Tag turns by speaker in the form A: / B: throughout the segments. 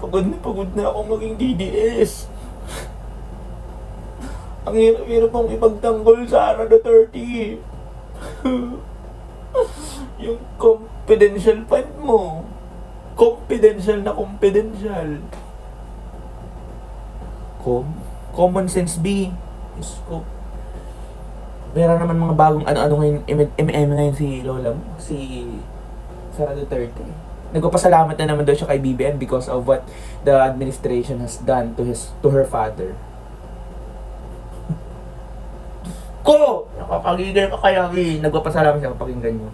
A: pagod na akong maging DDS. Ang hirap-hirap mong ipagtanggol sa Sara Duterte. Yung confidential fund mo. Confidential na confidential. Common sense B. Diyos ko. Meron naman mga bagong ano ngayon, ngayon si Lola mo, si Sara Duterte. Nagpapasalamat na naman daw siya kay BBM because of what the administration has done to her father. Ko! Nakapagigil ka kaya, nagpapasalamat siya kapakinggan nyo.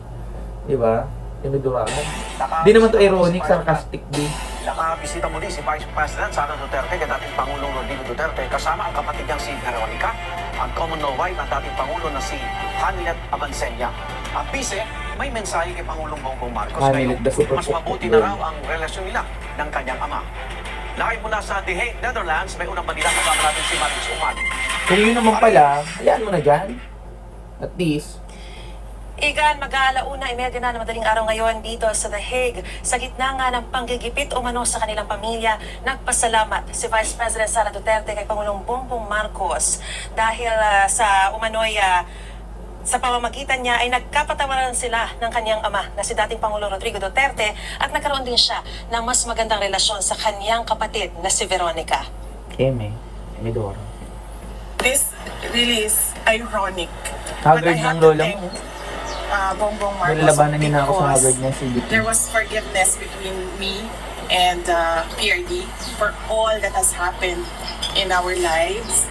A: Diba? Yung nagduwagan. Di naman to ironic, sarcastic din.
B: Nakabisita muli si Vice President Sara Duterte kay dating Pangulong Rodrigo Duterte kasama ang kapatid niyang si Veronica, ang common law wife ng dating Pangulo na si Hanilet Abansenya. At bise, may mensahe kay Pangulong Bongbong Marcos ngayon, mas mabuti na raw ang relasyon nila ng kanyang ama. Live mula sa The Hague, Netherlands, may unang balita kasama natin si Maris Uman.
A: Kung yun naman pala, hayaan mo na dyan. At least,
C: Igan, mag-aalauna-30 na madaling araw ngayon dito sa The Hague. Sa gitna nga ng panggigipit umano sa kanilang pamilya, nagpasalamat si Vice President Sara Duterte kay Pangulong Bongbong Marcos dahil sa umano'y sa pamamagitan niya ay nagkapatawaran sila ng kanyang ama na si dating Pangulong Rodrigo Duterte at nagkaroon din siya ng mas magandang relasyon sa kanyang kapatid na si Veronica.
A: Emidoro.
D: This really is ironic.
A: Haggard ng lola mo.
D: Bongbong Marcos,
A: Nilalabanan niya na ako sa
D: because
A: haggard niya, CBT.
D: there was forgiveness between me and PRD for all that has happened in our lives.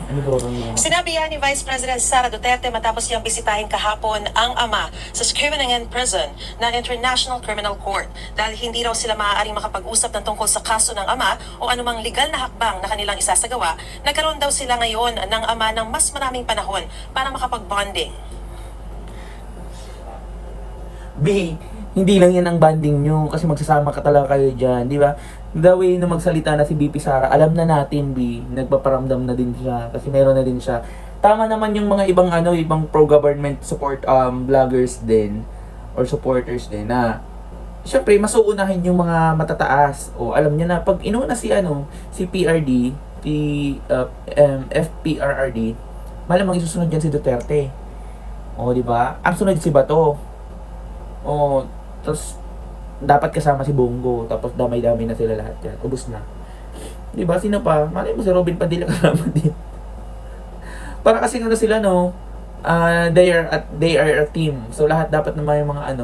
A: Emidoro niya.
C: Sinabi yan ni Vice President Sara Duterte matapos niyang bisitahin kahapon ang ama sa Scriveningen Prison ng International Criminal Court dahil hindi raw sila maaaring makapag-usap ng tungkol sa kaso ng ama o anumang legal na hakbang na kanilang isasagawa. Nagkaroon daw sila ngayon ng ama ng mas maraming panahon para makapag-bonding.
A: B, hindi lang yan ang banding nyo kasi magsasama ka talaga kayo dyan, di ba? The way na magsalita na si BP Sara, alam na natin, B, nagpaparamdam na din siya kasi meron na din siya. Tama naman yung mga ibang pro-government support vloggers din or supporters din na syempre masuunahin yung mga matataas o alam niya na pag inuna si PRD, FPRRD, malamang isusunod yan si Duterte. O, di ba? Ang sunod si Bato. O, tapos dapat kasama si Bongo, tapos damay-damay na sila lahat yan. Ubus na. Diba? Sino pa? Malay mo si Robin Padilla kasama din. Para kasi sila, no? They are a team. So lahat dapat naman yung mga